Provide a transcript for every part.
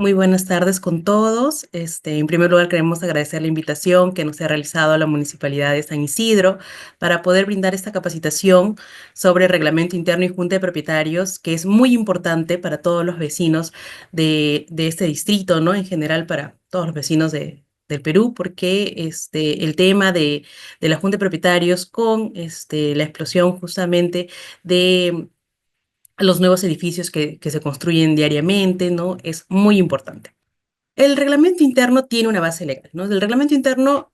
Muy buenas tardes con todos. En primer lugar, queremos agradecer la invitación que nos ha realizado la Municipalidad de San Isidro para poder brindar esta capacitación sobre reglamento interno y junta de propietarios, que es muy importante para todos los vecinos de este distrito, ¿no? En general, para todos los vecinos del Perú, porque el tema de la junta de propietarios con la explosión justamente de los nuevos edificios que se construyen diariamente, ¿no? Es muy importante. El reglamento interno tiene una base legal, ¿no? El reglamento interno,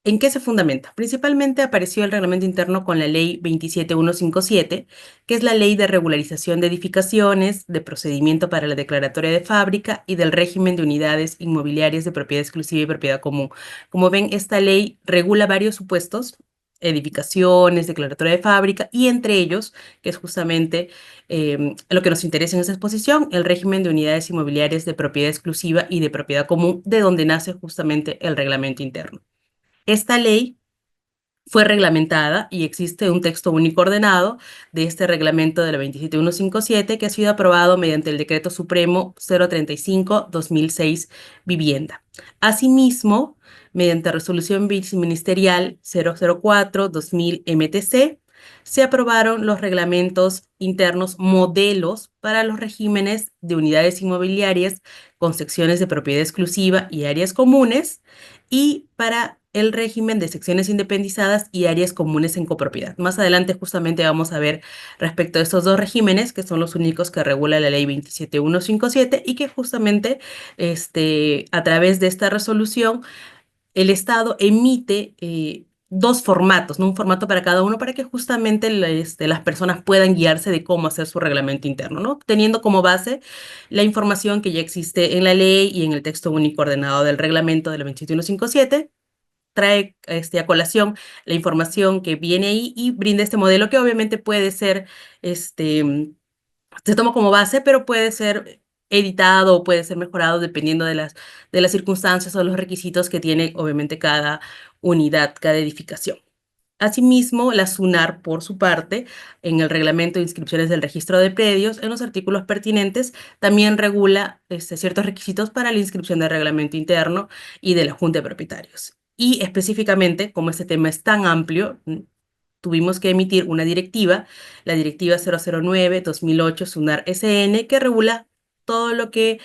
¿en qué se fundamenta? Principalmente apareció el reglamento interno con la ley 27157, que es la ley de regularización de edificaciones, de procedimiento para la declaratoria de fábrica y del régimen de unidades inmobiliarias de propiedad exclusiva y propiedad común. Como ven, esta ley regula varios supuestos, edificaciones, declaratoria de fábrica y entre ellos, que es justamente lo que nos interesa en esta exposición, el régimen de unidades inmobiliarias de propiedad exclusiva y de propiedad común, de donde nace justamente el reglamento interno. Esta ley fue reglamentada y existe un texto único ordenado de este reglamento de la 27157 que ha sido aprobado mediante el Decreto Supremo 035-2006 Vivienda. Asimismo, mediante Resolución Viceministerial 004-2000 MTC, se aprobaron los reglamentos internos modelos para los regímenes de unidades inmobiliarias con secciones de propiedad exclusiva y áreas comunes, y para el régimen de secciones independizadas y áreas comunes en copropiedad. Más adelante justamente vamos a ver respecto a estos dos regímenes, que son los únicos que regula la ley 27157 y que justamente a través de esta resolución el Estado emite dos formatos, ¿no? Un formato para cada uno para que justamente las personas puedan guiarse de cómo hacer su reglamento interno, ¿no? Teniendo como base la información que ya existe en la ley y en el texto único ordenado del reglamento de la 27157, trae a colación la información que viene ahí y brinda este modelo que obviamente puede ser, se toma como base, pero puede ser editado o puede ser mejorado dependiendo de las circunstancias o los requisitos que tiene obviamente cada unidad, cada edificación. Asimismo, la SUNAR, por su parte, en el Reglamento de Inscripciones del Registro de Predios, en los artículos pertinentes, también regula ciertos requisitos para la inscripción del reglamento interno y de la Junta de Propietarios. Y específicamente, como este tema es tan amplio, tuvimos que emitir una directiva, la Directiva 009-2008 SUNAR SN, que regula todo lo que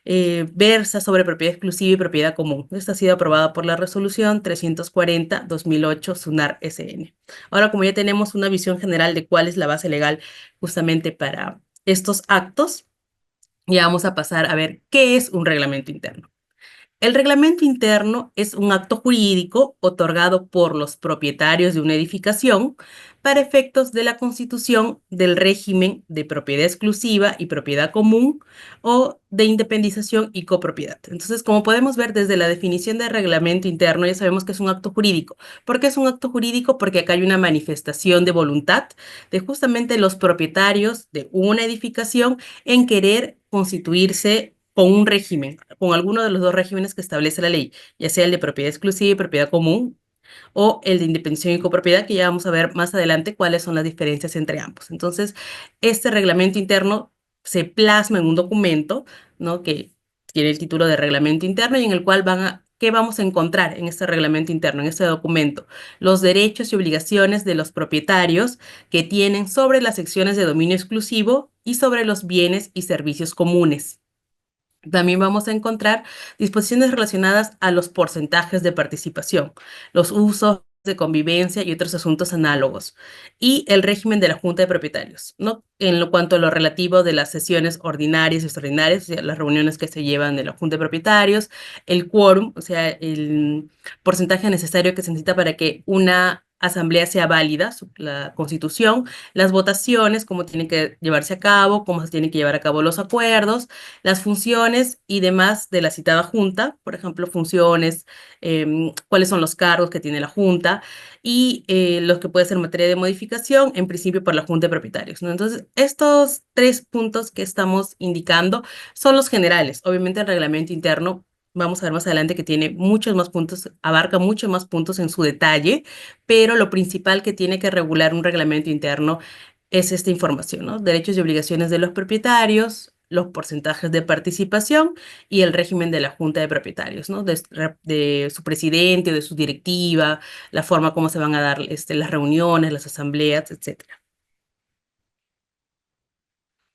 versa sobre propiedad exclusiva y propiedad común. Esta ha sido aprobada por la resolución 340-2008 SUNAR SN. Ahora, como ya tenemos una visión general de cuál es la base legal justamente para estos actos, ya vamos a pasar a ver qué es un reglamento interno. El reglamento interno es un acto jurídico otorgado por los propietarios de una edificación para efectos de la constitución del régimen de propiedad exclusiva y propiedad común o de independización y copropiedad. Entonces, como podemos ver desde la definición de reglamento interno, ya sabemos que es un acto jurídico. ¿Por qué es un acto jurídico? Porque acá hay una manifestación de voluntad de justamente los propietarios de una edificación en querer constituirse con un régimen, con alguno de los dos regímenes que establece la ley, ya sea el de propiedad exclusiva y propiedad común, o el de independencia y copropiedad, que ya vamos a ver más adelante cuáles son las diferencias entre ambos. Entonces, este reglamento interno se plasma en un documento, ¿no? Que tiene el título de reglamento interno y en el cual ¿qué vamos a encontrar en este reglamento interno, en este documento? Los derechos y obligaciones de los propietarios que tienen sobre las secciones de dominio exclusivo y sobre los bienes y servicios comunes. También vamos a encontrar disposiciones relacionadas a los porcentajes de participación, los usos de convivencia y otros asuntos análogos, y el régimen de la Junta de Propietarios, ¿no? En lo cuanto a lo relativo de las sesiones ordinarias y extraordinarias, o sea, las reuniones que se llevan de la Junta de Propietarios, el quórum, o sea, el porcentaje necesario que se necesita para que una asamblea sea válida, la constitución, las votaciones, cómo tienen que llevarse a cabo, cómo se tienen que llevar a cabo los acuerdos, las funciones y demás de la citada junta, por ejemplo, funciones, cuáles son los cargos que tiene la junta y los que puede ser materia de modificación, en principio por la junta de propietarios, ¿no? Entonces, estos tres puntos que estamos indicando son los generales. Obviamente el reglamento interno, vamos a ver más adelante que tiene muchos más puntos, abarca muchos más puntos en su detalle, pero lo principal que tiene que regular un reglamento interno es esta información, ¿no? Derechos y obligaciones de los propietarios, los porcentajes de participación y el régimen de la junta de propietarios, ¿no? De su presidente o de su directiva, la forma como se van a dar las reuniones, las asambleas, etcétera.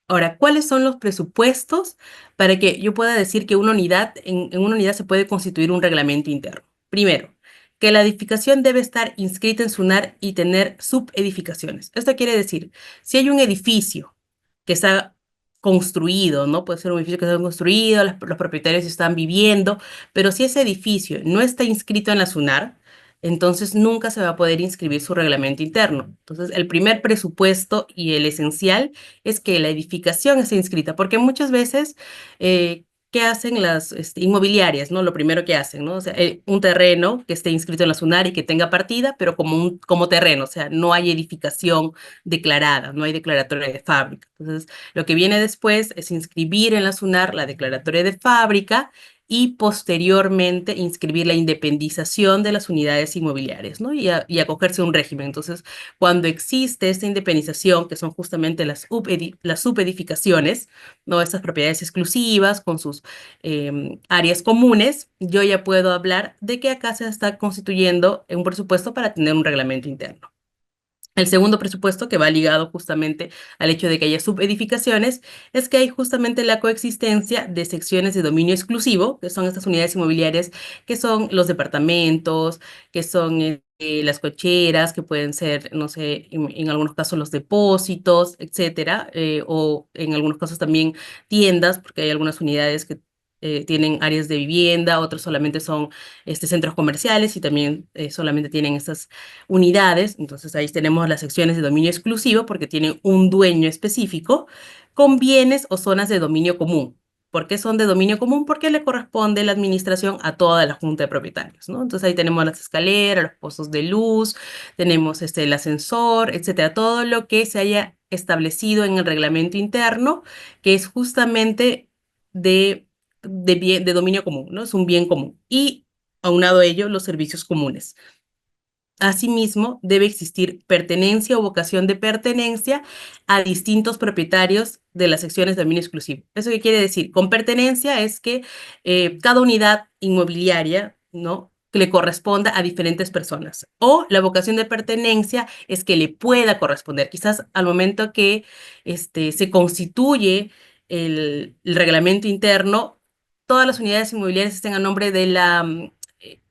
Ahora, ¿cuáles son los presupuestos para que yo pueda decir que en una unidad se puede constituir un reglamento interno? Primero, que la edificación debe estar inscrita en SUNAR y tener subedificaciones. Esto quiere decir, si hay un edificio que está construido, ¿no? Puede ser un edificio que está construido, los propietarios están viviendo, pero si ese edificio no está inscrito en la SUNAR, entonces nunca se va a poder inscribir su reglamento interno. Entonces, el primer presupuesto y el esencial es que la edificación esté inscrita, porque muchas veces, ¿qué hacen las inmobiliarias, no? Lo primero que hacen, ¿no? O sea, un terreno que esté inscrito en la SUNAR y que tenga partida, pero como terreno, o sea, no hay edificación declarada, no hay declaratoria de fábrica. Entonces, lo que viene después es inscribir en la SUNAR la declaratoria de fábrica y posteriormente inscribir la independización de las unidades inmobiliarias, ¿no? Y acogerse a un régimen. Entonces, cuando existe esta independización, que son justamente las subedificaciones, ¿no? Estas propiedades exclusivas con sus áreas comunes, yo ya puedo hablar de que acá se está constituyendo un presupuesto para tener un reglamento interno. El segundo presupuesto, que va ligado justamente al hecho de que haya subedificaciones, es que hay justamente la coexistencia de secciones de dominio exclusivo, que son estas unidades inmobiliarias, que son los departamentos, que son las cocheras, que pueden ser, no sé, en algunos casos los depósitos, etcétera, o en algunos casos también tiendas, porque hay algunas unidades que tienen áreas de vivienda, otros solamente son centros comerciales y también solamente tienen estas unidades. Entonces ahí tenemos las secciones de dominio exclusivo porque tienen un dueño específico con bienes o zonas de dominio común. ¿Por qué son de dominio común? Porque le corresponde la administración a toda la junta de propietarios, ¿no? Entonces ahí tenemos las escaleras, los pozos de luz, tenemos el ascensor, etcétera, todo lo que se haya establecido en el reglamento interno, que es justamente de dominio común, ¿no? Es un bien común. Y aunado a ello, los servicios comunes. Asimismo, debe existir pertenencia o vocación de pertenencia a distintos propietarios de las secciones de dominio exclusivo. ¿Eso qué quiere decir? Con pertenencia es que cada unidad inmobiliaria, ¿no? Que le corresponda a diferentes personas. O la vocación de pertenencia es que le pueda corresponder. Quizás al momento que se constituye el reglamento interno, todas las unidades inmobiliarias estén a nombre de la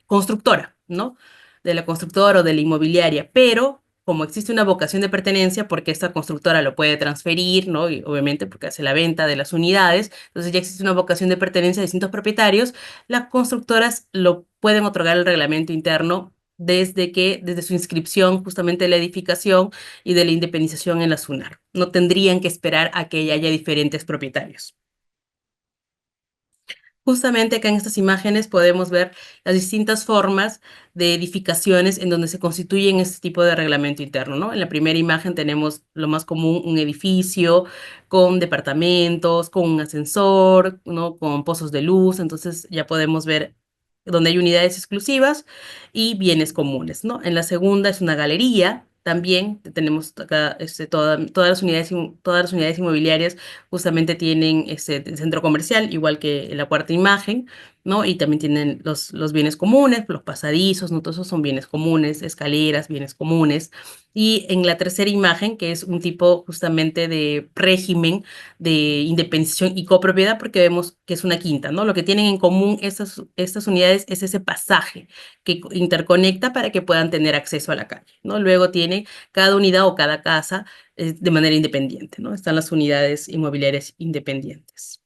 constructora, ¿no? De la constructora o de la inmobiliaria, pero como existe una vocación de pertenencia, porque esta constructora lo puede transferir, ¿no? Y obviamente porque hace la venta de las unidades, entonces ya existe una vocación de pertenencia a distintos propietarios, las constructoras lo pueden otorgar el reglamento interno desde su inscripción justamente de la edificación y de la independización en la SUNAR. No tendrían que esperar a que haya diferentes propietarios. Justamente acá en estas imágenes podemos ver las distintas formas de edificaciones en donde se constituyen este tipo de reglamento interno, ¿no? En la primera imagen tenemos lo más común, un edificio con departamentos, con un ascensor, ¿no? Con pozos de luz, entonces ya podemos ver donde hay unidades exclusivas y bienes comunes, ¿no? En la segunda es una galería. También tenemos acá todas las unidades inmobiliarias justamente tienen centro comercial, igual que la cuarta imagen, ¿no? Y también tienen los bienes comunes, los pasadizos, ¿no? Todos esos son bienes comunes, escaleras, bienes comunes. Y en la tercera imagen, que es un tipo justamente de régimen de independización y copropiedad, porque vemos que es una quinta, ¿no? Lo que tienen en común estas unidades es ese pasaje que interconecta para que puedan tener acceso a la calle, ¿no? Luego tiene cada unidad o cada casa de manera independiente, ¿no? Están las unidades inmobiliarias independientes.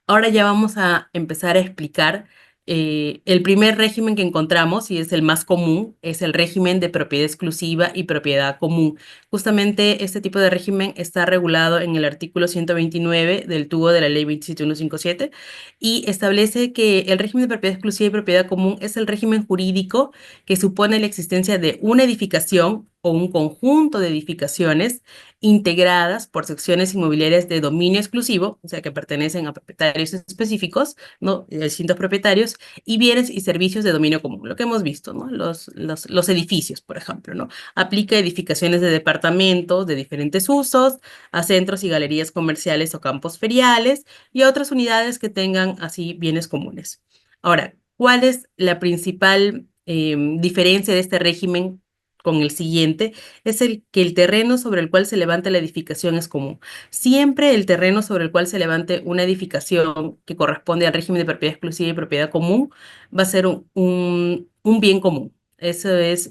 Ahora ya vamos a empezar a explicar el primer régimen que encontramos, y es el más común, es el régimen de propiedad exclusiva y propiedad común. Justamente este tipo de régimen está regulado en el artículo 129 del tubo de la ley 27157 y establece que el régimen de propiedad exclusiva y propiedad común es el régimen jurídico que supone la existencia de una edificación o un conjunto de edificaciones integradas por secciones inmobiliarias de dominio exclusivo, o sea, que pertenecen a propietarios específicos, ¿no? Distintos propietarios, y bienes y servicios de dominio común, lo que hemos visto, ¿no? Los edificios, por ejemplo, ¿no? Aplica edificaciones de departamentos de diferentes usos, a centros y galerías comerciales o campos feriales, y a otras unidades que tengan así bienes comunes. Ahora, ¿cuál es la principal diferencia de este régimen con el siguiente? Es el que el terreno sobre el cual se levanta la edificación es común. Siempre el terreno sobre el cual se levante una edificación que corresponde al régimen de propiedad exclusiva y propiedad común va a ser un bien común. Eso es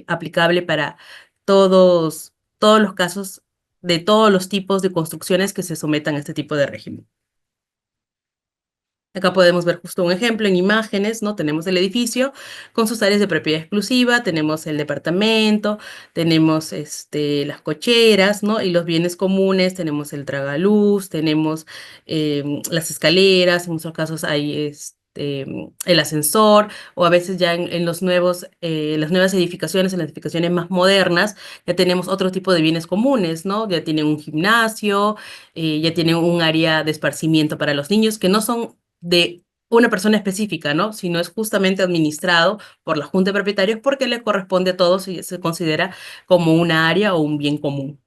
aplicable para todos los casos de todos los tipos de construcciones que se sometan a este tipo de régimen. Acá podemos ver justo un ejemplo en imágenes, ¿no? Tenemos el edificio con sus áreas de propiedad exclusiva, tenemos el departamento, tenemos las cocheras, ¿no? Y los bienes comunes, tenemos el tragaluz, tenemos las escaleras, en muchos casos hay el ascensor, o a veces ya en las nuevas edificaciones, en las edificaciones más modernas, ya tenemos otro tipo de bienes comunes, ¿no? Ya tienen un gimnasio, ya tienen un área de esparcimiento para los niños, que no son de una persona específica, ¿no? Sino es justamente administrado por la Junta de Propietarios porque le corresponde a todos y se considera como una área o un bien común.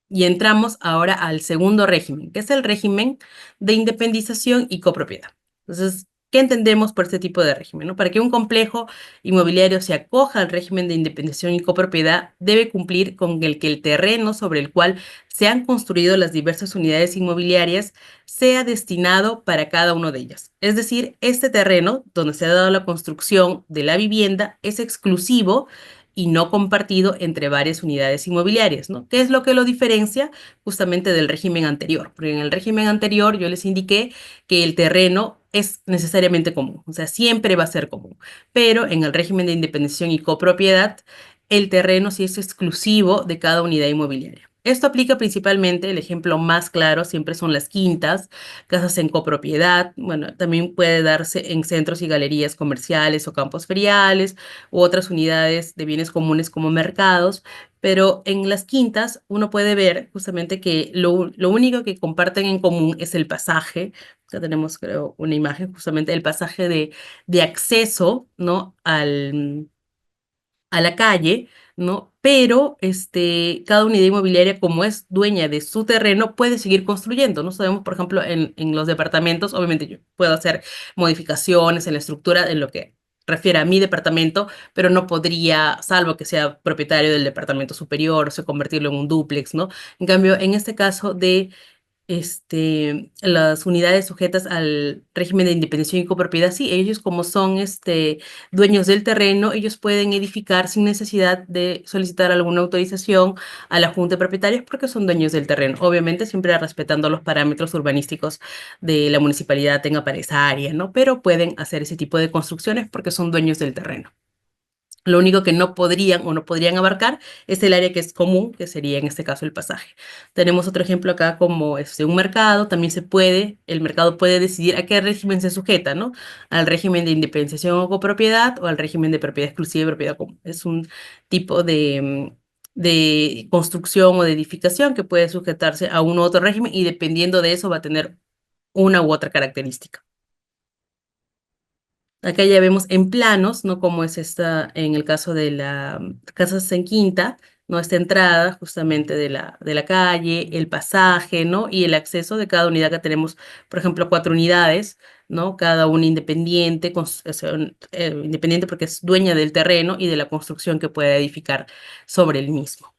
Y entramos ahora al segundo régimen, que es el régimen de independización y copropiedad. Entonces, ¿qué entendemos por este tipo de régimen, no? Para que un complejo inmobiliario se acoja al régimen de independización y copropiedad, debe cumplir con el que el terreno sobre el cual se han construido las diversas unidades inmobiliarias sea destinado para cada uno de ellas. Es decir, este terreno donde se ha dado la construcción de la vivienda es exclusivo y no compartido entre varias unidades inmobiliarias, ¿no? ¿Qué es lo que lo diferencia justamente del régimen anterior? Porque en el régimen anterior yo les indiqué que el terreno es necesariamente común, o sea, siempre va a ser común, pero en el régimen de independencia y copropiedad, el terreno sí es exclusivo de cada unidad inmobiliaria. Esto aplica principalmente, el ejemplo más claro siempre son las quintas, casas en copropiedad, bueno, también puede darse en centros y galerías comerciales o campos feriales, u otras unidades de bienes comunes como mercados, pero en las quintas uno puede ver justamente que lo único que comparten en común es el pasaje. Ya tenemos, creo, una imagen, justamente el pasaje de acceso, ¿no? A la calle, ¿no? Pero cada unidad inmobiliaria, como es dueña de su terreno, puede seguir construyendo, ¿no? Sabemos, por ejemplo, en los departamentos, obviamente yo puedo hacer modificaciones en la estructura, en lo que refiere a mi departamento, pero no podría, salvo que sea propietario del departamento superior, o sea, convertirlo en un dúplex, ¿no? En cambio, en este caso de las unidades sujetas al régimen de independencia y copropiedad, sí, ellos como son dueños del terreno, ellos pueden edificar sin necesidad de solicitar alguna autorización a la Junta de Propietarios porque son dueños del terreno. Obviamente siempre respetando los parámetros urbanísticos de la municipalidad tenga para esa área, ¿no? Pero pueden hacer ese tipo de construcciones porque son dueños del terreno. Lo único que no podrían o no podrían abarcar es el área que es común, que sería en este caso el pasaje. Tenemos otro ejemplo acá como un mercado, también el mercado puede decidir a qué régimen se sujeta, ¿no? Al régimen de independenciación o copropiedad o al régimen de propiedad exclusiva y propiedad común. Es un tipo de construcción o de edificación que puede sujetarse a un u otro régimen y dependiendo de eso va a tener una u otra característica. Acá ya vemos en planos, ¿no? Como es esta, en el caso de la casas en quinta, ¿no? Esta entrada justamente de la calle, el pasaje, ¿no? Y el acceso de cada unidad que tenemos, por ejemplo, 4 unidades, ¿no? Cada una independiente, o sea, independiente porque es dueña del terreno y de la construcción que puede edificar sobre el mismo.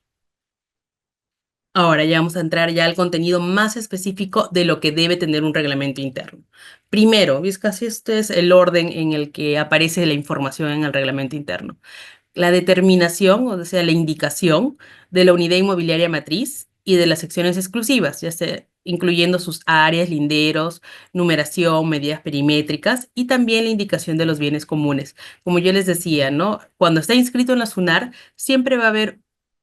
Ahora ya vamos a entrar ya al contenido más específico de lo que debe tener un reglamento interno. Primero, ¿ves? Casi este es el orden en el que aparece la información en el reglamento interno. La determinación, o sea, la indicación de la unidad inmobiliaria matriz y de las secciones exclusivas, ya sea incluyendo sus áreas, linderos, numeración, medidas perimétricas y también la indicación de los bienes comunes. Como yo les decía, ¿no? Cuando está inscrito en la SUNAR, siempre va a haber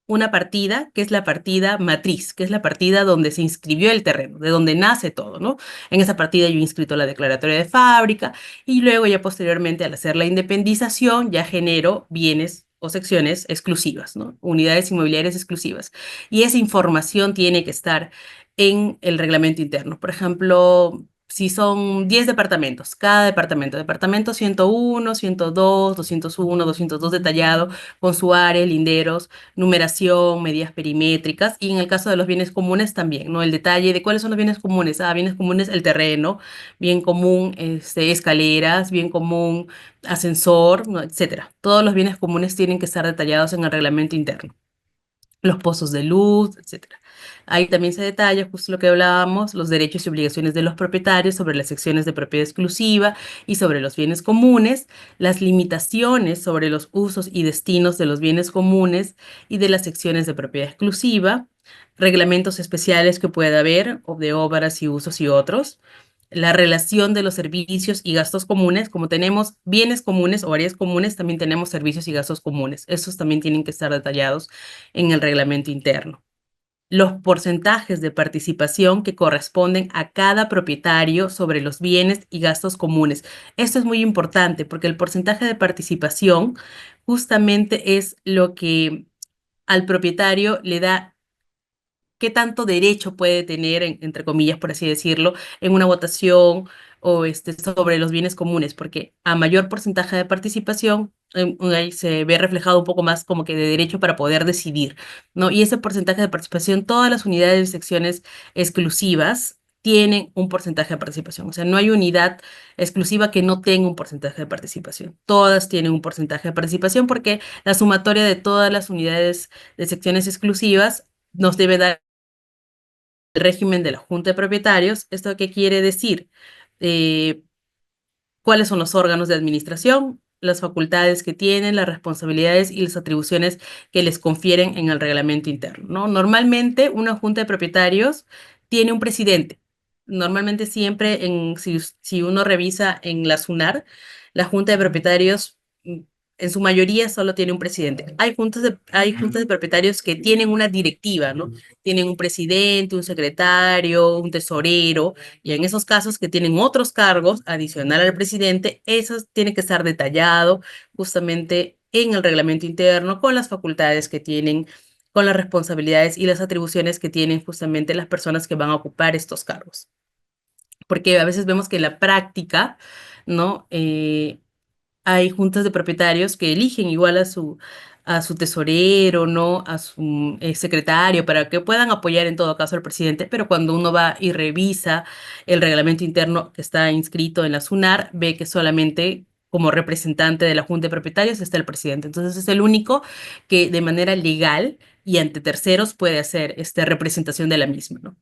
una partida que es la partida matriz, que es la partida donde se inscribió el terreno, de donde nace todo, ¿no? En esa partida yo he inscrito la declaratoria de fábrica y luego ya posteriormente al hacer la independización ya genero bienes o secciones exclusivas, ¿no? Unidades inmobiliarias exclusivas. Y esa información tiene que estar en el reglamento interno. Por ejemplo, si son 10 departamentos, cada departamento 101, 102, 201, 202 detallado, con su área, linderos, numeración, medidas perimétricas, y en el caso de los bienes comunes también, ¿no? El detalle de cuáles son los bienes comunes. Bienes comunes, el terreno, bien común, escaleras, bien común, ascensor, ¿no? Etcétera. Todos los bienes comunes tienen que estar detallados en el reglamento interno, los pozos de luz, etcétera. Ahí también se detalla justo lo que hablábamos, los derechos y obligaciones de los propietarios sobre las secciones de propiedad exclusiva y sobre los bienes comunes, las limitaciones sobre los usos y destinos de los bienes comunes y de las secciones de propiedad exclusiva, reglamentos especiales que pueda haber, o de obras y usos y otros, la relación de los servicios y gastos comunes. Como tenemos bienes comunes o áreas comunes, también tenemos servicios y gastos comunes. Esos también tienen que estar detallados en el reglamento interno. Los porcentajes de participación que corresponden a cada propietario sobre los bienes y gastos comunes. Esto es muy importante porque el porcentaje de participación justamente es lo que al propietario le da qué tanto derecho puede tener, entre comillas, por así decirlo, en una votación o sobre los bienes comunes, porque a mayor porcentaje de participación, ahí se ve reflejado un poco más como que de derecho para poder decidir, ¿no? Y ese porcentaje de participación, todas las unidades y secciones exclusivas tienen un porcentaje de participación. O sea, no hay unidad exclusiva que no tenga un porcentaje de participación. Todas tienen un porcentaje de participación porque la sumatoria de todas las unidades de secciones exclusivas nos debe dar el régimen de la Junta de Propietarios. ¿Esto qué quiere decir? Eh, ¿Cuáles son los órganos de administración, las facultades que tienen, las responsabilidades y las atribuciones que les confieren en el reglamento interno, ¿no? Normalmente una Junta de Propietarios tiene un presidente. Normalmente siempre, si uno revisa en la SUNAR, la Junta de Propietarios en su mayoría solo tiene un presidente. Hay juntas de propietarios que tienen una directiva, ¿no? Tienen un presidente, un secretario, un tesorero, y en esos casos que tienen otros cargos adicional al presidente, eso tiene que estar detallado justamente en el reglamento interno, con las facultades que tienen, con las responsabilidades y las atribuciones que tienen justamente las personas que van a ocupar estos cargos. Porque a veces vemos que en la práctica, ¿no? Hay juntas de propietarios que eligen igual a su tesorero, ¿no? A su secretario, para que puedan apoyar en todo caso al presidente, pero cuando uno va y revisa el reglamento interno que está inscrito en la SUNAR, ve que solamente como representante de la junta de propietarios está el presidente. Entonces es el único que de manera legal y ante terceros puede hacer esta representación de la misma, ¿no?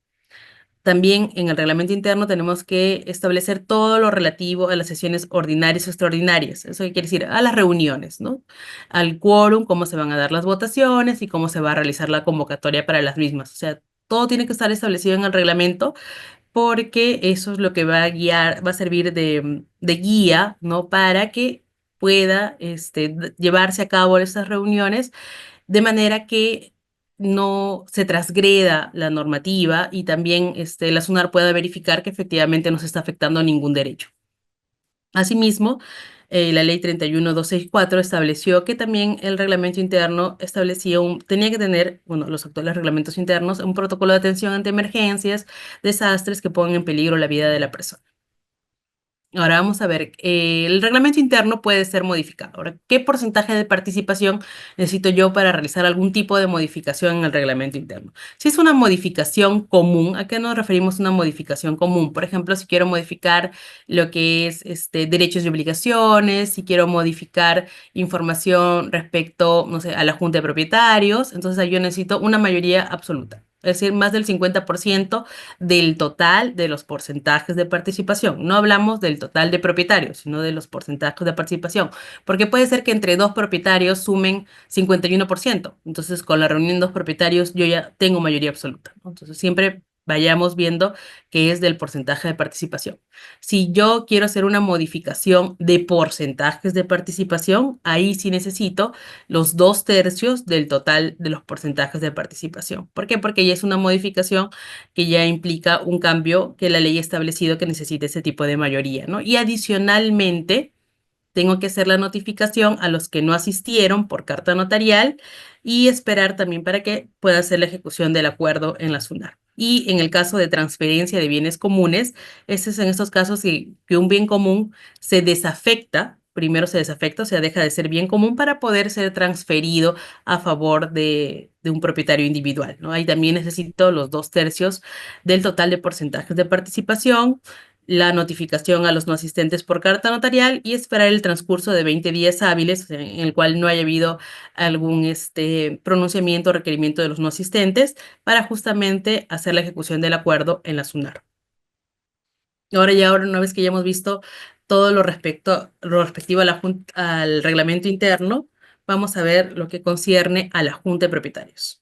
También en el reglamento interno tenemos que establecer todo lo relativo a las sesiones ordinarias o extraordinarias. ¿Eso qué quiere decir? A las reuniones, ¿no? Al quórum, cómo se van a dar las votaciones y cómo se va a realizar la convocatoria para las mismas. O sea, todo tiene que estar establecido en el reglamento porque eso es lo que va a guiar, va a servir de guía, ¿no? Para que pueda llevarse a cabo estas reuniones de manera que no se transgreda la normativa y también la SUNAR pueda verificar que efectivamente no se está afectando ningún derecho. Asimismo, la ley 31264 estableció que también el reglamento interno tenía que tener, bueno, los actuales reglamentos internos, un protocolo de atención ante emergencias, desastres que pongan en peligro la vida de la persona. Ahora vamos a ver, el reglamento interno puede ser modificado. Ahora, ¿qué porcentaje de participación necesito yo para realizar algún tipo de modificación en el reglamento interno? Si es una modificación común, ¿a qué nos referimos una modificación común? Por ejemplo, si quiero modificar lo que es derechos y obligaciones, si quiero modificar información respecto, no sé, a la junta de propietarios, entonces ahí yo necesito una mayoría absoluta. Es decir, más del 50% del total de los porcentajes de participación. No hablamos del total de propietarios, sino de los porcentajes de participación, porque puede ser que entre dos propietarios sumen 51%. Entonces, con la reunión de dos propietarios, yo ya tengo mayoría absoluta, ¿no? Entonces, siempre vayamos viendo qué es del porcentaje de participación. Si yo quiero hacer una modificación de porcentajes de participación, ahí sí necesito los 2/3 del total de los porcentajes de participación. ¿Por qué? Porque ya es una modificación que ya implica un cambio que la ley ha establecido que necesita ese tipo de mayoría, ¿no? Y adicionalmente, tengo que hacer la notificación a los que no asistieron por carta notarial y esperar también para que pueda hacer la ejecución del acuerdo en la SUNAR. Y en el caso de transferencia de bienes comunes, este es en estos casos que un bien común se desafecta, primero se desafecta, o sea, deja de ser bien común para poder ser transferido a favor de un propietario individual, ¿no? Ahí también necesito los 2/3 del total de porcentajes de participación, la notificación a los no asistentes por carta notarial y esperar el transcurso de 20 días hábiles, o sea, en el cual no haya habido algún pronunciamiento o requerimiento de los no asistentes para justamente hacer la ejecución del acuerdo en la SUNAR. Ahora, una vez que ya hemos visto todo lo respectivo a al reglamento interno, vamos a ver lo que concierne a la Junta de Propietarios.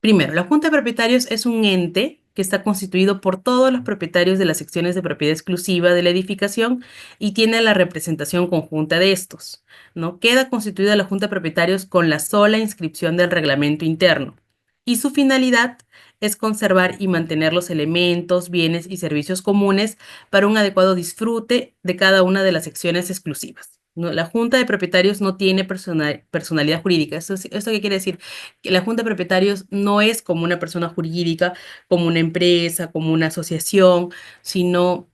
Primero, la Junta de Propietarios es un ente que está constituido por todos los propietarios de las secciones de propiedad exclusiva de la edificación y tiene la representación conjunta de estos, ¿no? Queda constituida la Junta de Propietarios con la sola inscripción del reglamento interno y su finalidad es conservar y mantener los elementos, bienes y servicios comunes para un adecuado disfrute de cada una de las secciones exclusivas, ¿no? La Junta de Propietarios no tiene personalidad jurídica. ¿Esto qué quiere decir? Que la Junta de Propietarios no es como una persona jurídica, como una empresa, como una asociación, sino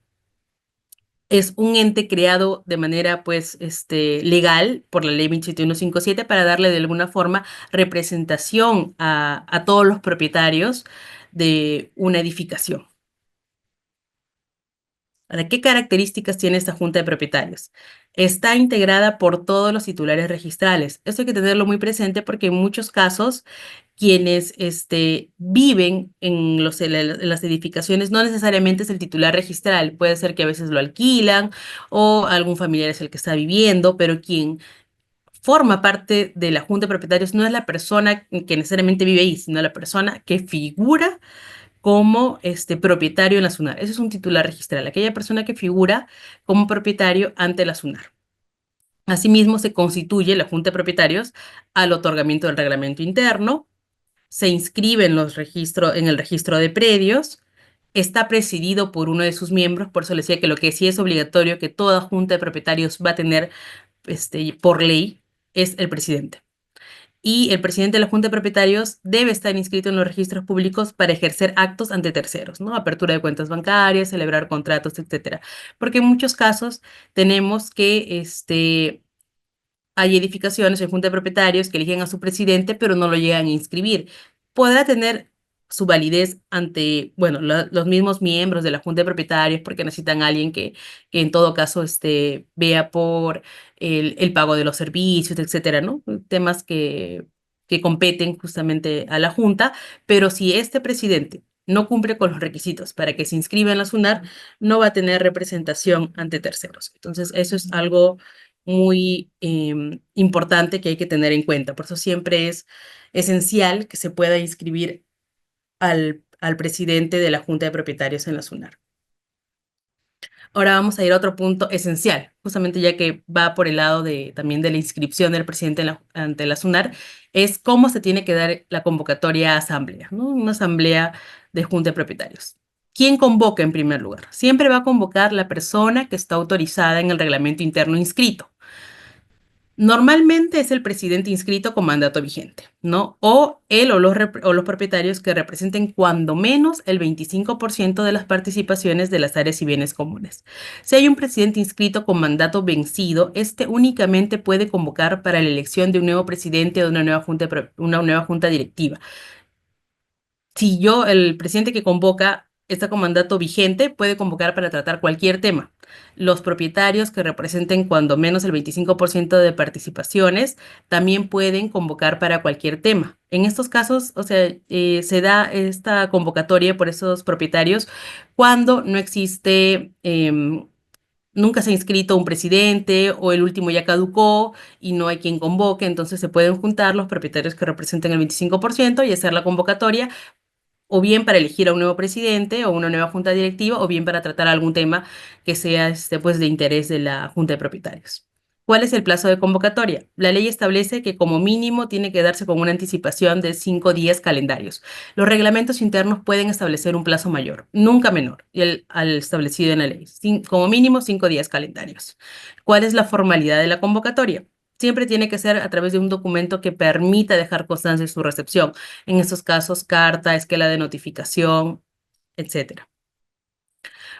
es un ente creado de manera, pues, legal por la ley 27157 para darle de alguna forma representación a todos los propietarios de una edificación. Ahora, ¿qué características tiene esta junta de propietarios? Está integrada por todos los titulares registrales. Esto hay que tenerlo muy presente porque en muchos casos quienes viven en las edificaciones no necesariamente es el titular registral. Puede ser que a veces lo alquilan o algún familiar es el que está viviendo, pero quien forma parte de la junta de propietarios no es la persona que necesariamente vive ahí, sino la persona que figura como propietario en la SUNAR. Ese es un titular registral, aquella persona que figura como propietario ante la SUNAR. Asimismo, se constituye la Junta de Propietarios al otorgamiento del reglamento interno, se inscribe en el registro de predios, está presidido por uno de sus miembros, por eso le decía que lo que sí es obligatorio que toda Junta de Propietarios va a tener por ley es el presidente y el presidente de la Junta de Propietarios debe estar inscrito en los registros públicos para ejercer actos ante terceros, ¿no? Apertura de cuentas bancarias, celebrar contratos, etcétera. Porque en muchos casos tenemos que hay edificaciones en junta de propietarios que eligen a su presidente, pero no lo llegan a inscribir. Podrá tener su validez ante, bueno, los mismos miembros de la junta de propietarios, porque necesitan a alguien que en todo caso vea por el pago de los servicios, etcétera, ¿no? Temas que competen justamente a la junta, pero si este presidente no cumple con los requisitos para que se inscriba en la SUNAR, no va a tener representación ante terceros. Entonces, eso es algo muy importante que hay que tener en cuenta. Por eso siempre es esencial que se pueda inscribir al presidente de la Junta de Propietarios en la SUNAR. Ahora vamos a ir a otro punto esencial, justamente ya que va por el lado también de la inscripción del presidente ante la SUNAR, es cómo se tiene que dar la convocatoria a asamblea, ¿no? Una asamblea de Junta de Propietarios. ¿Quién convoca en primer lugar? Siempre va a convocar la persona que está autorizada en el reglamento interno inscrito. Normalmente es el presidente inscrito con mandato vigente, ¿no? O él o los propietarios que representen cuando menos el 25% de las participaciones de las áreas y bienes comunes. Si hay un presidente inscrito con mandato vencido, este únicamente puede convocar para la elección de un nuevo presidente o de una nueva junta directiva. Si el presidente que convoca está con mandato vigente, puede convocar para tratar cualquier tema. Los propietarios que representen cuando menos el 25% de participaciones también pueden convocar para cualquier tema. En estos casos, o sea, se da esta convocatoria por esos propietarios cuando no existe, nunca se ha inscrito un presidente o el último ya caducó y no hay quien convoque, entonces se pueden juntar los propietarios que representen el 25% y hacer la convocatoria o bien para elegir a un nuevo presidente o una nueva junta directiva, o bien para tratar algún tema que sea pues, de interés de la junta de propietarios. ¿Cuál es el plazo de convocatoria? La ley establece que como mínimo tiene que darse con una anticipación de 5 días calendarios. Los reglamentos internos pueden establecer un plazo mayor, nunca menor, al establecido en la ley. Como mínimo 5 días calendarios. ¿Cuál es la formalidad de la convocatoria? Siempre tiene que ser a través de un documento que permita dejar constancia de su recepción. En estos casos, carta, esquela de notificación, etcétera.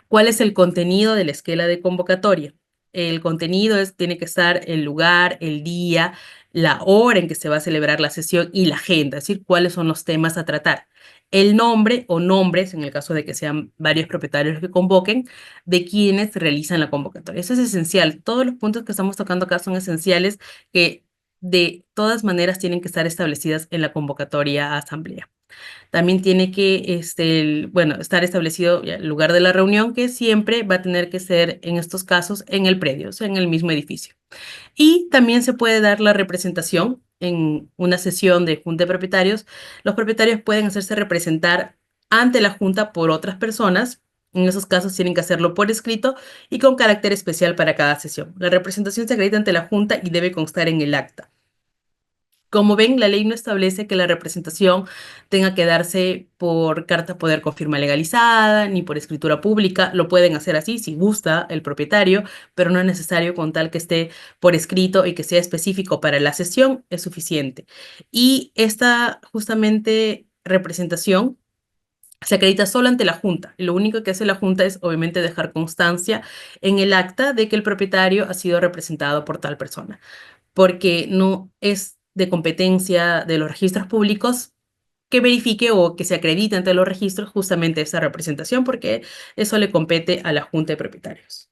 ¿Cuál es el contenido de la esquela de convocatoria? El contenido tiene que estar el lugar, el día, la hora en que se va a celebrar la sesión y la agenda, es decir, cuáles son los temas a tratar. El nombre o nombres, en el caso de que sean varios propietarios los que convoquen, de quienes realizan la convocatoria. Eso es esencial. Todos los puntos que estamos tocando acá son esenciales que de todas maneras tienen que estar establecidas en la convocatoria a asamblea. También tiene que, bueno, estar establecido ya el lugar de la reunión, que siempre va a tener que ser, en estos casos, en el predio, o sea, en el mismo edificio. Y también se puede dar la representación en una sesión de junta de propietarios. Los propietarios pueden hacerse representar ante la junta por otras personas. En esos casos tienen que hacerlo por escrito y con carácter especial para cada sesión. La representación se acredita ante la junta y debe constar en el acta. Como ven, la ley no establece que la representación tenga que darse por carta poder con firma legalizada ni por escritura pública. Lo pueden hacer así si gusta el propietario, pero no es necesario con tal que esté por escrito y que sea específico para la sesión, es suficiente. Y esta justamente representación se acredita solo ante la Junta. Lo único que hace la Junta es obviamente dejar constancia en el acta de que el propietario ha sido representado por tal persona, porque no es de competencia de los registros públicos que verifique o que se acredite ante los registros justamente esa representación, porque eso le compete a la Junta de Propietarios.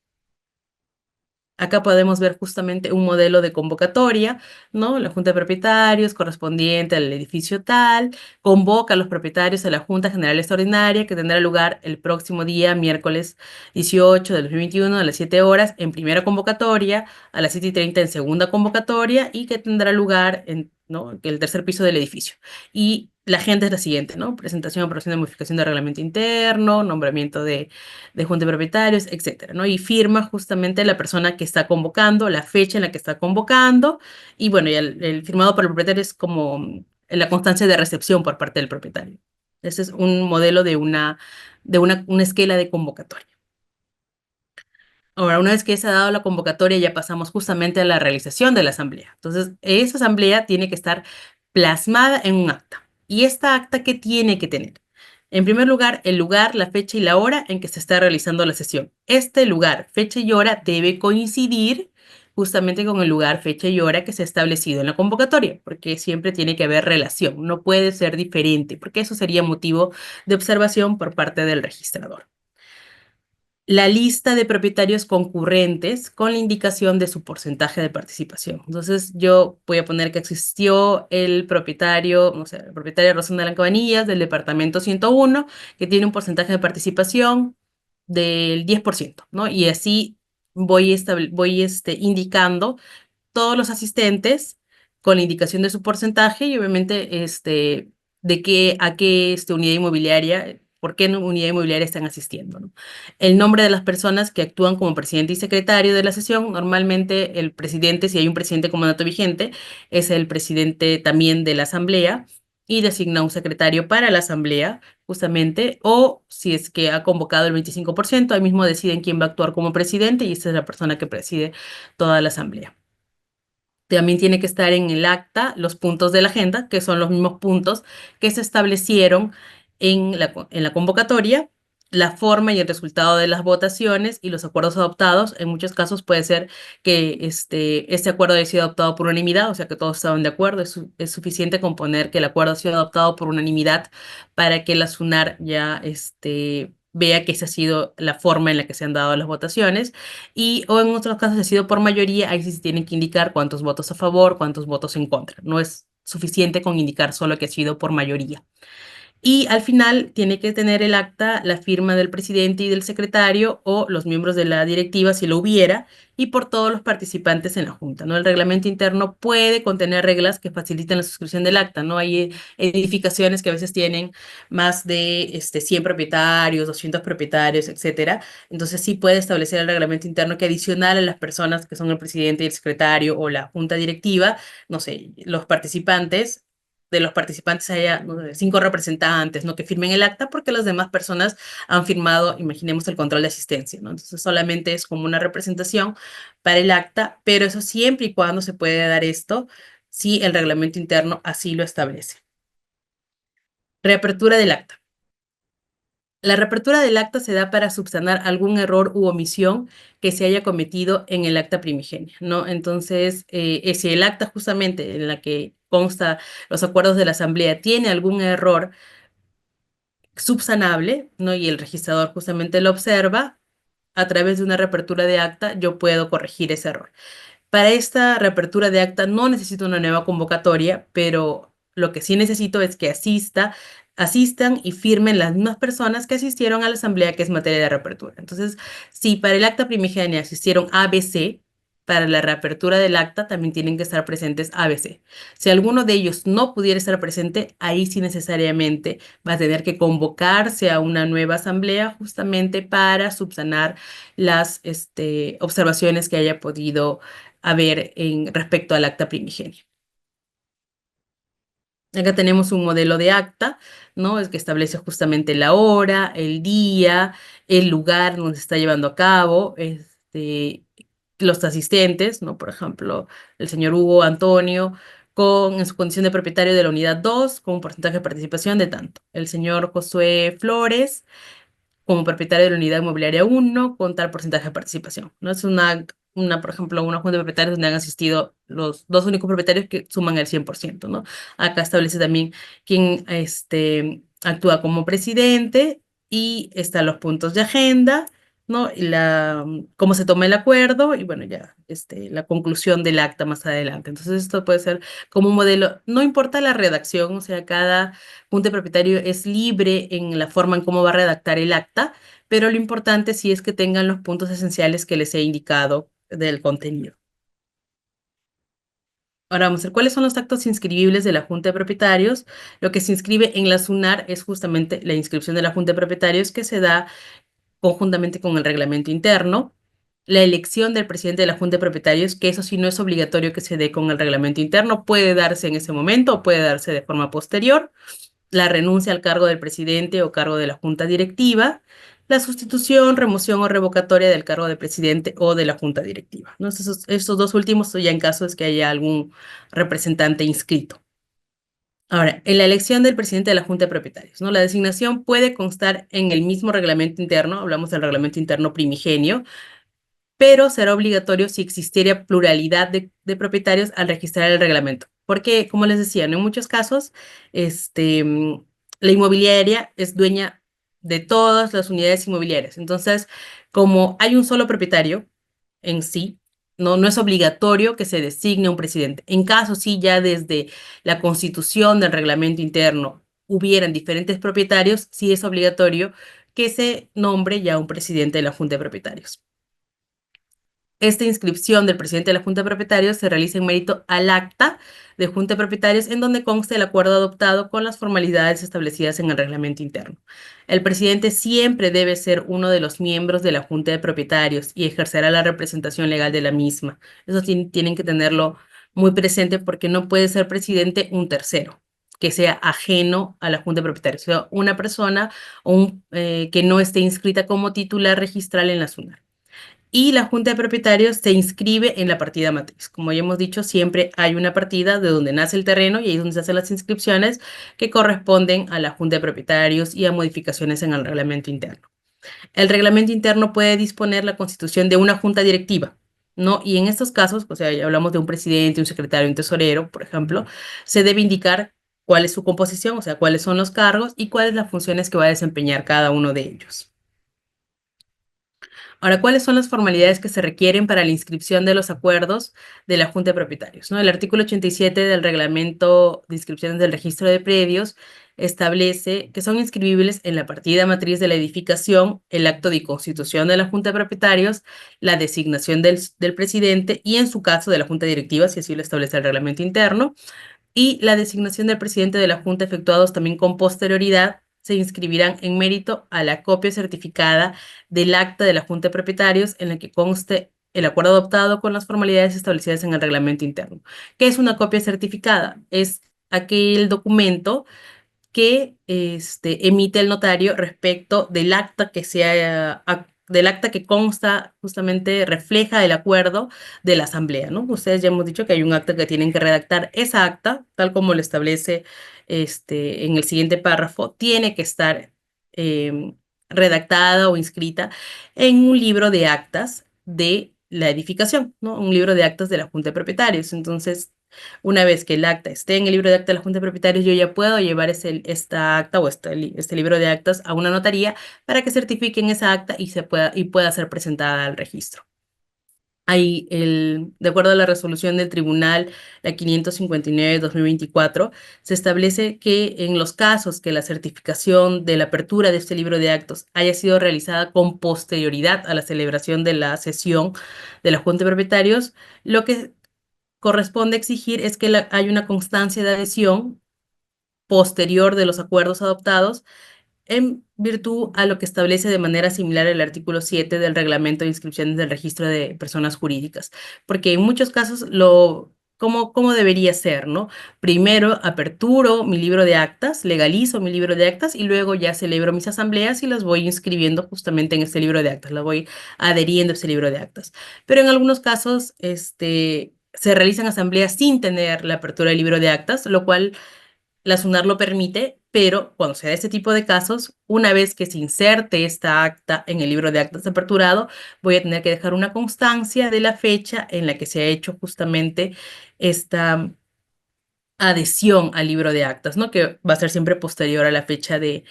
Acá podemos ver justamente un modelo de convocatoria, ¿no? La Junta de Propietarios correspondiente al edificio tal, convoca a los propietarios a la Junta General Extraordinaria que tendrá lugar el próximo día, miércoles 18 del 2021 a las 7 horas en primera convocatoria, a las 7:30 en segunda convocatoria y que tendrá lugar en, ¿no? el tercer piso del edificio. Y la agenda es la siguiente, ¿no? Presentación, aprobación de modificación de reglamento interno, nombramiento de junta de propietarios, etcétera, ¿no? Y firma justamente la persona que está convocando, la fecha en la que está convocando, y bueno, y el firmado por el propietario es como la constancia de recepción por parte del propietario. Ese es un modelo de una esquela de convocatoria. Ahora, una vez que se ha dado la convocatoria, ya pasamos justamente a la realización de la asamblea. Entonces, esa asamblea tiene que estar plasmada en un acta. ¿Y esta acta qué tiene que tener? En primer lugar, el lugar, la fecha y la hora en que se está realizando la sesión. Este lugar, fecha y hora debe coincidir justamente con el lugar, fecha y hora que se ha establecido en la convocatoria, porque siempre tiene que haber relación, no puede ser diferente, porque eso sería motivo de observación por parte del registrador. La lista de propietarios concurrentes con la indicación de su porcentaje de participación. Entonces, yo voy a poner que existió el propietario, no sé, la propietaria Rosana Blanca Vanillas del departamento 101, que tiene un porcentaje de participación del 10%, ¿no? Y así voy indicando todos los asistentes con la indicación de su porcentaje y obviamente a qué unidad inmobiliaria, por qué unidad inmobiliaria están asistiendo, ¿no? El nombre de las personas que actúan como presidente y secretario de la sesión. Normalmente el presidente, si hay un presidente con mandato vigente, es el presidente también de la asamblea y designa un secretario para la asamblea, justamente, o si es que ha convocado el 25%, ahí mismo deciden quién va a actuar como presidente y esa es la persona que preside toda la asamblea. También tiene que estar en el acta los puntos de la agenda, que son los mismos puntos que se establecieron en la convocatoria, la forma y el resultado de las votaciones y los acuerdos adoptados. En muchos casos puede ser que este acuerdo haya sido adoptado por unanimidad, o sea que todos estaban de acuerdo. Es suficiente con poner que el acuerdo ha sido adoptado por unanimidad para que la SUNAR ya vea que esa ha sido la forma en la que se han dado las votaciones o en otros casos ha sido por mayoría, ahí sí se tienen que indicar cuántos votos a favor, cuántos votos en contra. No es suficiente con indicar solo que ha sido por mayoría. Y al final tiene que tener el acta la firma del presidente y del secretario o los miembros de la directiva si lo hubiera y por todos los participantes en la junta, ¿no? El reglamento interno puede contener reglas que faciliten la suscripción del acta, ¿no? Hay edificaciones que a veces tienen más de 100 propietarios, 200 propietarios, etcétera. Entonces sí puede establecer el reglamento interno que adicional a las personas que son el presidente y el secretario o la junta directiva, no sé, los participantes de los participantes haya, no sé, 5 representantes, ¿no? Que firmen el acta porque las demás personas han firmado, imaginemos, el control de asistencia, ¿no? Entonces solamente es como una representación para el acta, pero eso siempre y cuando se puede dar esto si el reglamento interno así lo establece. Reapertura del acta. La reapertura del acta se da para subsanar algún error u omisión que se haya cometido en el acta primigenia, ¿no? Entonces, si el acta justamente en la que consta los acuerdos de la asamblea tiene algún error subsanable, ¿no? Y el registrador justamente lo observa, a través de una reapertura de acta yo puedo corregir ese error. Para esta reapertura de acta no necesito una nueva convocatoria, pero lo que sí necesito es que asistan y firmen las mismas personas que asistieron a la asamblea, que es materia de reapertura. Entonces, si para el acta primigenia asistieron ABC, para la reapertura del acta también tienen que estar presentes ABC. Si alguno de ellos no pudiera estar presente, ahí sí necesariamente va a tener que convocarse a una nueva asamblea justamente para subsanar las observaciones que haya podido haber en respecto al acta primigenio. Acá tenemos un modelo de acta, ¿no? Es que establece justamente la hora, el día, el lugar donde se está llevando a cabo, los asistentes, ¿no? Por ejemplo, el señor Hugo Antonio, en su condición de propietario de la unidad 2 con un porcentaje de participación de tanto. El señor Josué Flores, como propietario de la unidad inmobiliaria 1 con tal porcentaje de participación. No es por ejemplo, una junta de propietarios donde han asistido los dos únicos propietarios que suman el 100%, ¿no? Acá establece también quién actúa como presidente y están los puntos de agenda, ¿no? Y cómo se toma el acuerdo y bueno, ya la conclusión del acta más adelante. Entonces esto puede ser como un modelo, no importa la redacción, o sea, cada junta de propietario es libre en la forma en cómo va a redactar el acta, pero lo importante sí es que tengan los puntos esenciales que les he indicado del contenido. Ahora vamos a ver cuáles son los actos inscribibles de la Junta de Propietarios. Lo que se inscribe en la SUNAR es justamente la inscripción de la Junta de Propietarios que se da conjuntamente con el reglamento interno. La elección del presidente de la Junta de Propietarios, que eso sí no es obligatorio que se dé con el reglamento interno, puede darse en ese momento o puede darse de forma posterior. La renuncia al cargo del presidente o cargo de la junta directiva, la sustitución, remoción o revocatoria del cargo de presidente o de la junta directiva, ¿no? Estos dos últimos son ya en caso de que haya algún representante inscrito. Ahora, en la elección del presidente de la junta de propietarios, ¿no? La designación puede constar en el mismo reglamento interno, hablamos del reglamento interno primigenio, pero será obligatorio si existiera pluralidad de propietarios al registrar el reglamento. Porque, como les decía, ¿no? En muchos casos, la inmobiliaria es dueña de todas las unidades inmobiliarias. Entonces, como hay un solo propietario en sí, no es obligatorio que se designe un presidente. En caso, sí, ya desde la constitución del reglamento interno hubieran diferentes propietarios, sí es obligatorio que se nombre ya un presidente de la Junta de Propietarios. Esta inscripción del presidente de la Junta de Propietarios se realiza en mérito al acta de Junta de Propietarios en donde consta el acuerdo adoptado con las formalidades establecidas en el reglamento interno. El presidente siempre debe ser uno de los miembros de la Junta de Propietarios y ejercerá la representación legal de la misma. Eso tienen que tenerlo muy presente porque no puede ser presidente un tercero que sea ajeno a la Junta de Propietarios, o sea, una persona que no esté inscrita como titular registral en la SUNAR. Y la junta de propietarios se inscribe en la partida matriz. Como ya hemos dicho, siempre hay una partida de donde nace el terreno y ahí es donde se hacen las inscripciones que corresponden a la junta de propietarios y a modificaciones en el reglamento interno. El reglamento interno puede disponer la constitución de una junta directiva, ¿no? Y en estos casos, o sea, ya hablamos de un presidente, un secretario, un tesorero, por ejemplo, se debe indicar cuál es su composición, o sea, cuáles son los cargos y cuáles las funciones que va a desempeñar cada uno de ellos. Ahora, ¿cuáles son las formalidades que se requieren para la inscripción de los acuerdos de la Junta de Propietarios? ¿No? El artículo 87 del Reglamento de Inscripciones del Registro de Predios establece que son inscribibles en la partida matriz de la edificación el acto de constitución de la Junta de Propietarios, la designación del presidente y, en su caso, de la Junta Directiva, si así lo establece el reglamento interno, y la designación del presidente de la Junta efectuados también con posterioridad se inscribirán en mérito a la copia certificada del acta de la Junta de Propietarios en la que conste el acuerdo adoptado con las formalidades establecidas en el reglamento interno. ¿Qué es una copia certificada? Es aquel documento que emite el notario respecto del acta que del acta que consta, justamente refleja el acuerdo de la asamblea, ¿no? Ustedes ya hemos dicho que hay un acta que tienen que redactar. Esa acta, tal como lo establece en el siguiente párrafo, tiene que estar em, redactada o inscrita en un libro de actas de la edificación, ¿no? Un libro de actas de la Junta de Propietarios. Entonces, una vez que el acta esté en el libro de acta de la Junta de Propietarios, yo ya puedo llevar esta acta o este libro de actas a una notaría para que certifiquen esa acta y pueda ser presentada al registro. De acuerdo a la resolución del tribunal, la 559/2024, se establece que en los casos que la certificación de la apertura de este libro de actos haya sido realizada con posterioridad a la celebración de la sesión de la Junta de Propietarios, lo que corresponde exigir es que hay una constancia de adhesión posterior de los acuerdos adoptados en virtud a lo que establece de manera similar el artículo 7 del Reglamento de Inscripciones del Registro de Personas Jurídicas. Porque en muchos casos ¿cómo debería ser, no? Primero aperturo mi libro de actas, legalizo mi libro de actas y luego ya celebro mis asambleas y las voy inscribiendo justamente en este libro de actas, las voy adheriendo a ese libro de actas. Pero en algunos casos, se realizan asambleas sin tener la apertura del libro de actas, lo cual la SUNAR lo permite, pero cuando se da este tipo de casos, una vez que se inserte esta acta en el libro de actas aperturado, voy a tener que dejar una constancia de la fecha en la que se ha hecho justamente esta adhesión al libro de actas, ¿no? Que va a ser siempre posterior a la fecha de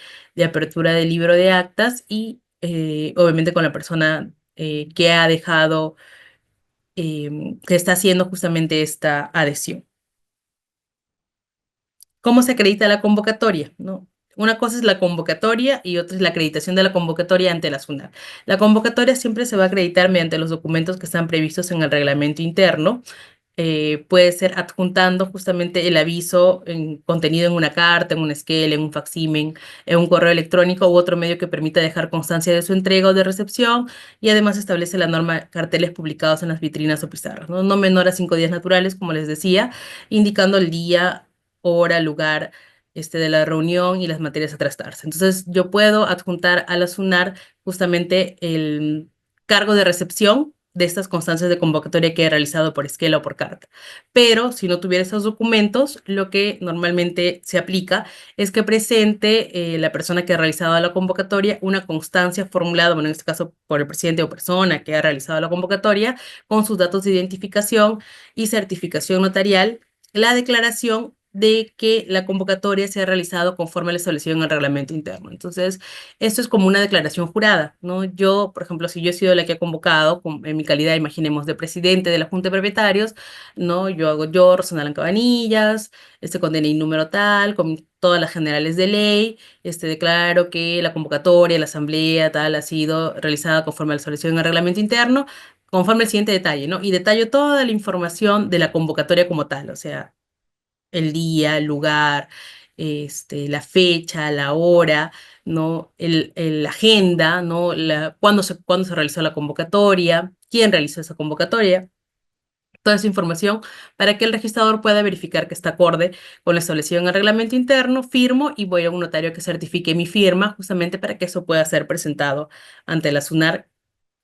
apertura del libro de actas y obviamente con la persona que ha dejado, que está haciendo justamente esta adhesión. ¿Cómo se acredita la convocatoria? ¿No? Una cosa es la convocatoria y otra es la acreditación de la convocatoria ante la SUNAT. La convocatoria siempre se va a acreditar mediante los documentos que están previstos en el reglamento interno. Puede ser adjuntando justamente el aviso contenido en una carta, en un esquel, en un facsímil, en un correo electrónico u otro medio que permita dejar constancia de su entrega o de recepción, y además establece la norma carteles publicados en las vitrinas o pizarras, ¿no? No menor a 5 días naturales, como les decía, indicando el día, hora, lugar de la reunión y las materias a tratarse. Entonces, yo puedo adjuntar a la SUNAR justamente el cargo de recepción de estas constancias de convocatoria que he realizado por esquela o por carta. Pero si no tuviera esos documentos, lo que normalmente se aplica es que presente la persona que ha realizado la convocatoria una constancia formulada, bueno, en este caso por el presidente o persona que ha realizado la convocatoria, con sus datos de identificación y certificación notarial, la declaración de que la convocatoria se ha realizado conforme a lo establecido en el reglamento interno. Entonces, esto es como una declaración jurada, ¿no? Yo, por ejemplo, si yo he sido la que ha convocado, en mi calidad, imaginemos, de presidente de la Junta de Propietarios, ¿no? Yo, Rosana Blanca Vanillas, con DNI número tal, con todas las generales de ley, declaro que la convocatoria, la asamblea, tal, ha sido realizada conforme a lo establecido en el reglamento interno, conforme al siguiente detalle, ¿no? Y detallo toda la información de la convocatoria como tal, o sea, el día, el lugar, la fecha, la hora, ¿no? La agenda, ¿no? Cuándo se realizó la convocatoria, quién realizó esa convocatoria, toda esa información para que el registrador pueda verificar que está acorde con lo establecido en el reglamento interno, firmo y voy a un notario que certifique mi firma justamente para que eso pueda ser presentado ante la SUNAR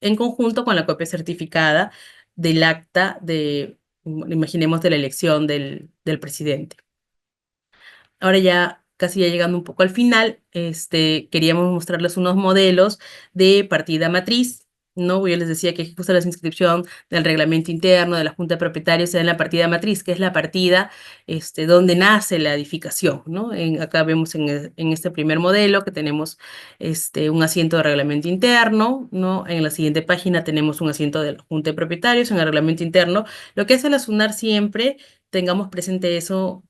en conjunto con la copia certificada del acta imaginemos, de la elección del presidente. Ahora ya casi ya llegando un poco al final, queríamos mostrarles unos modelos de partida matriz, ¿no? Yo les decía que justo la inscripción del reglamento interno de la Junta de Propietarios se da en la partida matriz, que es la partida donde nace la edificación, ¿no? Acá vemos en este primer modelo que tenemos un asiento de reglamento interno, ¿no? En la siguiente página tenemos un asiento de la Junta de Propietarios en el reglamento interno. Lo que hace la SUNAR siempre, tengamos presente eso,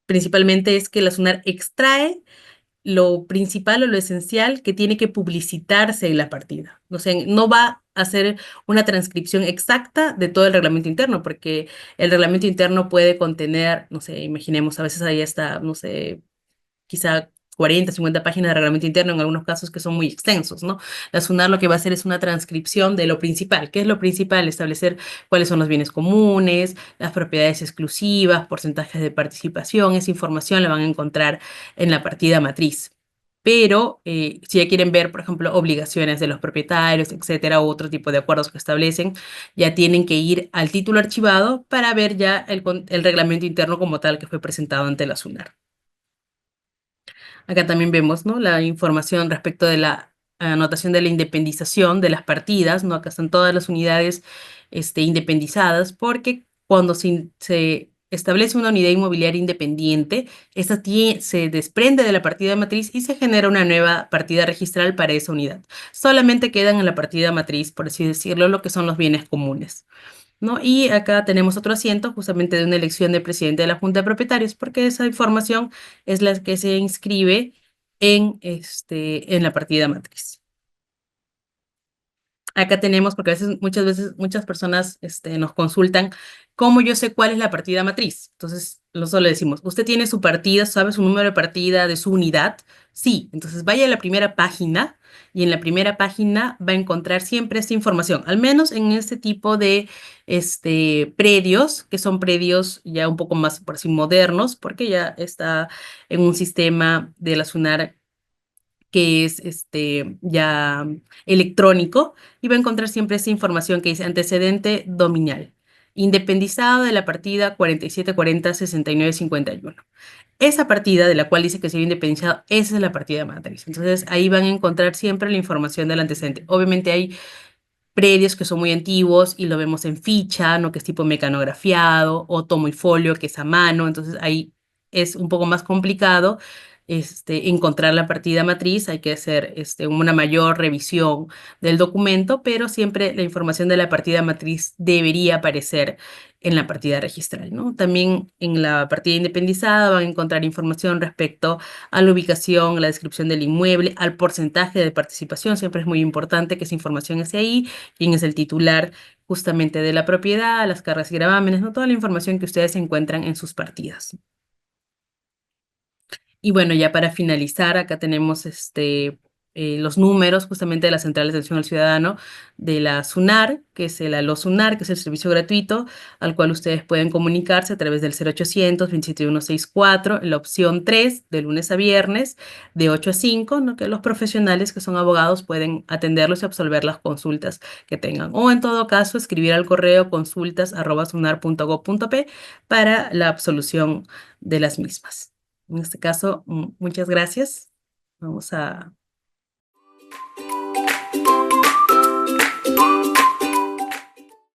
principalmente es que la SUNAR extrae lo principal o lo esencial que tiene que publicitarse en la partida. O sea, no va a hacer una transcripción exacta de todo el reglamento interno, porque el reglamento interno puede contener, no sé, imaginemos, a veces ahí está, no sé, quizá 40, 50 páginas de reglamento interno, en algunos casos que son muy extensos, ¿no? La SUNAR lo que va a hacer es una transcripción de lo principal. ¿Qué es lo principal? Establecer cuáles son los bienes comunes, las propiedades exclusivas, porcentajes de participación. Esa información la van a encontrar en la partida matriz. Pero si ya quieren ver, por ejemplo, obligaciones de los propietarios, etcétera, u otro tipo de acuerdos que establecen, ya tienen que ir al título archivado para ver ya el reglamento interno como tal que fue presentado ante la SUNAR. Acá también vemos, ¿no? La información respecto de la anotación de la independización de las partidas, ¿no? Acá están todas las unidades independizadas, porque cuando se establece una unidad inmobiliaria independiente, esta se desprende de la partida matriz y se genera una nueva partida registral para esa unidad. Solamente quedan en la partida matriz, por así decirlo, lo que son los bienes comunes, ¿no? Y acá tenemos otro asiento justamente de una elección de presidente de la Junta de Propietarios, porque esa información es la que se inscribe en la partida matriz. Acá tenemos, porque muchas veces, muchas personas nos consultan cómo yo sé cuál es la partida matriz. Entonces, solo le decimos, ¿usted tiene su partida, sabe su número de partida de su unidad? Sí, entonces vaya a la primera página y en la primera página va a encontrar siempre esta información, al menos en este tipo de predios, que son predios ya un poco más, por así, modernos, porque ya está en un sistema de la SUNAR que es ya electrónico, y va a encontrar siempre esa información que dice antecedente dominial, independizado de la partida 47406951. Esa partida de la cual dice que se había independizado, esa es la partida matriz. Entonces ahí van a encontrar siempre la información del antecedente. Obviamente hay predios que son muy antiguos y lo vemos en ficha, ¿no? Que es tipo mecanografiado, o tomo y folio, que es a mano. Entonces ahí es un poco más complicado encontrar la partida matriz. Hay que hacer una mayor revisión del documento, pero siempre la información de la partida matriz debería aparecer en la partida registral, ¿no? También en la partida independizada van a encontrar información respecto a la ubicación, la descripción del inmueble, al porcentaje de participación. Siempre es muy importante que esa información esté ahí, quién es el titular justamente de la propiedad, las cargas y gravámenes, ¿no? Toda la información que ustedes encuentran en sus partidas. Y bueno, ya para finalizar, acá tenemos los números justamente de la Central de Atención al Ciudadano de la SUNAR, que es el ALO SUNAR, que es el servicio gratuito al cual ustedes pueden comunicarse a través del 0800 27164, la opción 3, de lunes a viernes, de 8 a 5, ¿no? Que los profesionales que son abogados pueden atenderlos y absolver las consultas que tengan. O en todo caso, escribir al correo consultas@sunar.gov.p para la absolución de las mismas. En este caso, muchas gracias. Vamos a